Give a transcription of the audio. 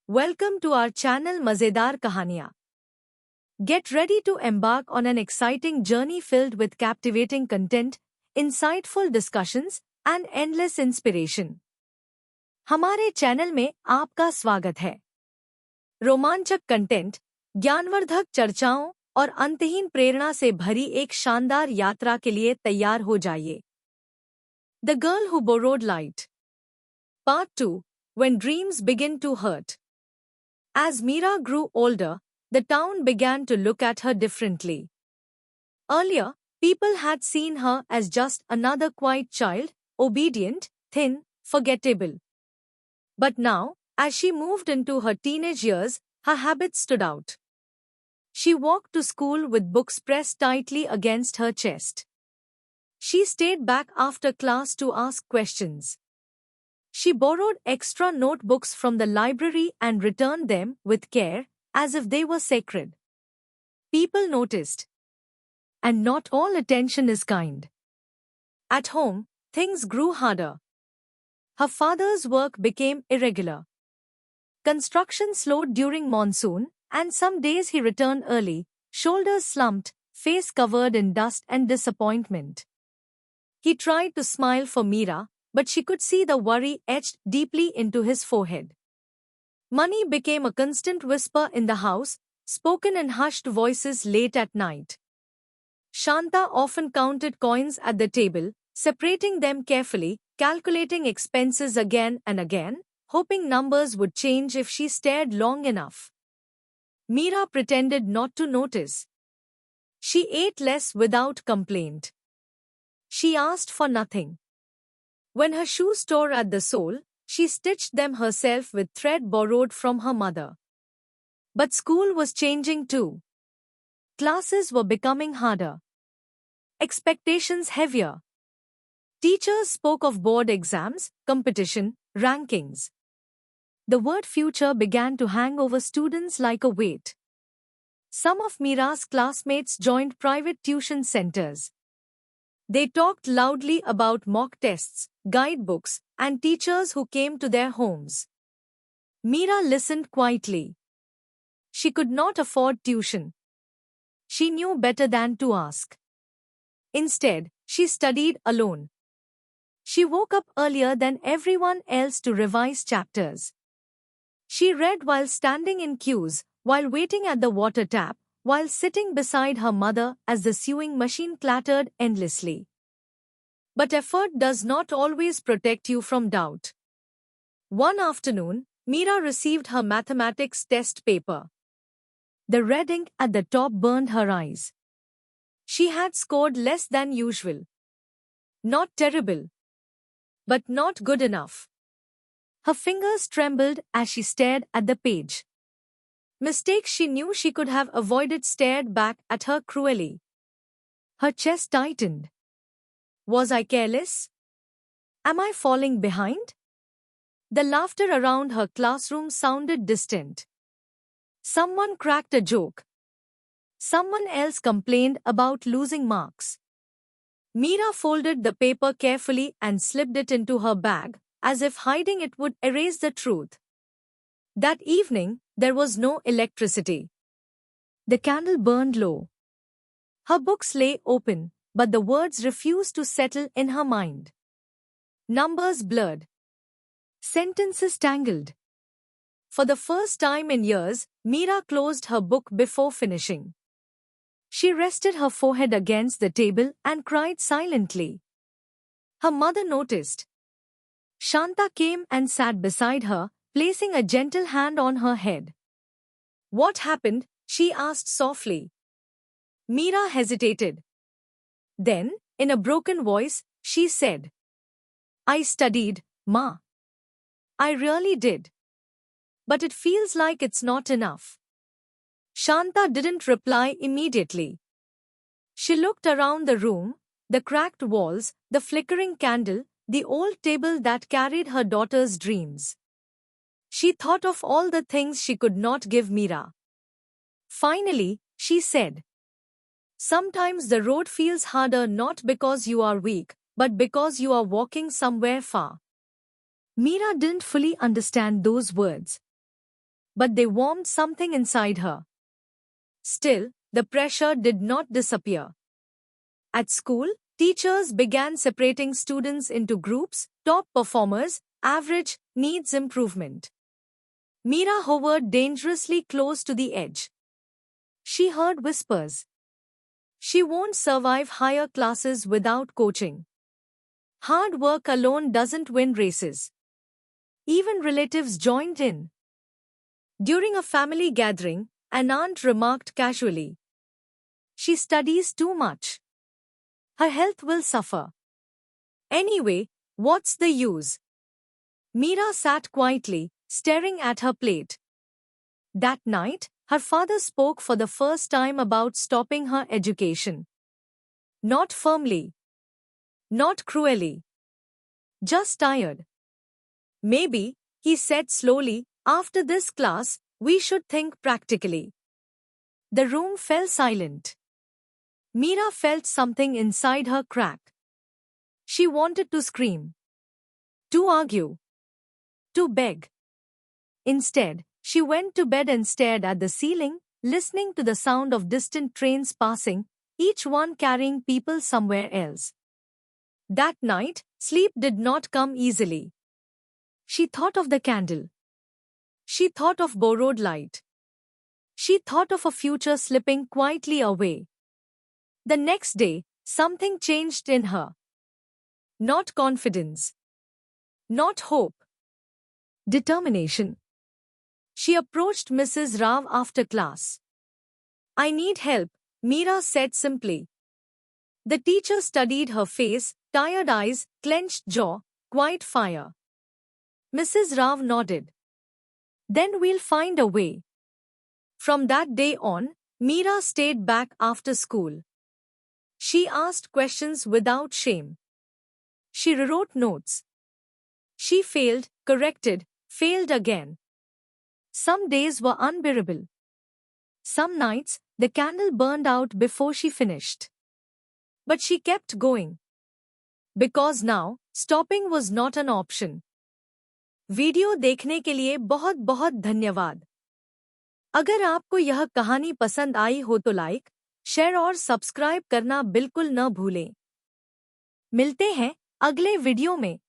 Welcome to our channel Mazedar Kahaniyan. Get ready to embark on an exciting journey filled with captivating content, insightful discussions, and endless inspiration. हमारे channel में आपका स्वागत है। रोमांचक content, ज्ञानवर्धक चर्चाओं और अंतहीन प्रेरणा से भरी एक शानदार यात्रा के लिए तैयार हो जाइए। The Girl Who Borrowed Light. Part 2. When Dreams Begin to Hurt. As Meera grew older, the town began to look at her differently. Earlier, people had seen her as just another quiet child, obedient, thin, forgettable. But now, as she moved into her teenage years, her habits stood out. She walked to school with books pressed tightly against her chest. She stayed back after class to ask questions. She borrowed extra notebooks from the library and returned them with care, as if they were sacred. People noticed. And not all attention is kind. At home, things grew harder. Her father's work became irregular. Construction slowed during monsoon, and some days he returned early, shoulders slumped, face covered in dust and disappointment. He tried to smile for Meera, but she could see the worry etched deeply into his forehead. Money became a constant whisper in the house, spoken in hushed voices late at night. Shanta often counted coins at the table, separating them carefully, calculating expenses again and again, hoping numbers would change if she stared long enough. Meera pretended not to notice. She ate less without complaint. She asked for nothing. When her shoes tore at the sole, she stitched them herself with thread borrowed from her mother. But school was changing too. Classes were becoming harder. Expectations heavier. Teachers spoke of board exams, competition, rankings. The word future began to hang over students like a weight. Some of Meera's classmates joined private tuition centers. They talked loudly about mock tests, guidebooks, and teachers who came to their homes. Meera listened quietly. She could not afford tuition. She knew better than to ask. Instead, she studied alone. She woke up earlier than everyone else to revise chapters. She read while standing in queues, while waiting at the water tap, while sitting beside her mother as the sewing machine clattered endlessly. But effort does not always protect you from doubt. One afternoon, Meera received her mathematics test paper. The red ink at the top burned her eyes. She had scored less than usual. Not terrible, but not good enough. Her fingers trembled as she stared at the page. Mistakes she knew she could have avoided stared back at her cruelly. Her chest tightened. Was I careless? Am I falling behind? The laughter around her classroom sounded distant. Someone cracked a joke. Someone else complained about losing marks. Meera folded the paper carefully and slipped it into her bag, as if hiding it would erase the truth. That evening, there was no electricity. The candle burned low. Her books lay open, but the words refused to settle in her mind. Numbers blurred. Sentences tangled. For the first time in years, Meera closed her book before finishing. She rested her forehead against the table and cried silently. Her mother noticed. Shanta came and sat beside her, placing a gentle hand on her head. What happened? She asked softly. Meera hesitated. Then, in a broken voice, she said, I studied, Ma. I really did. But it feels like it's not enough. Shanta didn't reply immediately. She looked around the room, the cracked walls, the flickering candle, the old table that carried her daughter's dreams. She thought of all the things she could not give Meera. Finally, she said, Sometimes the road feels harder not because you are weak, but because you are walking somewhere far. Meera didn't fully understand those words. but they warmed something inside her. Still, the pressure did not disappear. At school, teachers began separating students into groups: top performers, average, needs improvement. Meera hovered dangerously close to the edge. She heard whispers. She won't survive higher classes without coaching. Hard work alone doesn't win races. Even relatives joined in. During a family gathering, an aunt remarked casually, "She studies too much. Her health will suffer." Anyway, what's the use? Meera sat quietly, staring at her plate. That night, her father spoke for the first time about stopping her education. Not firmly. Not cruelly. Just tired. "Maybe," he said slowly, "after this class, we should think practically." The room fell silent. Meera felt something inside her crack. She wanted to scream. To argue. To beg. Instead, she went to bed and stared at the ceiling, listening to the sound of distant trains passing, each one carrying people somewhere else. That night, sleep did not come easily. She thought of the candle. She thought of borrowed light. She thought of a future slipping quietly away. The next day, something changed in her. Not confidence. Not hope. Determination. She approached Mrs. Rao after class. "I need help," Meera said simply. The teacher studied her face, tired eyes, clenched jaw, quiet fire. Mrs. Rao nodded. "Then we'll find a way." From that day on, Meera stayed back after school. She asked questions without shame. She rewrote notes. She failed, corrected, failed again. Some days were unbearable. Some nights, the candle burned out before she finished. But she kept going. Because now, stopping was not an option. Video देखने के लिए बहुत बहुत धन्यवाद। अगर आपको यह कहानी पसंद आई हो तो लाइक, शेयर और सब्सक्राइब करना बिल्कुल न भूलें। मिलते हैं अगले वीडियो में।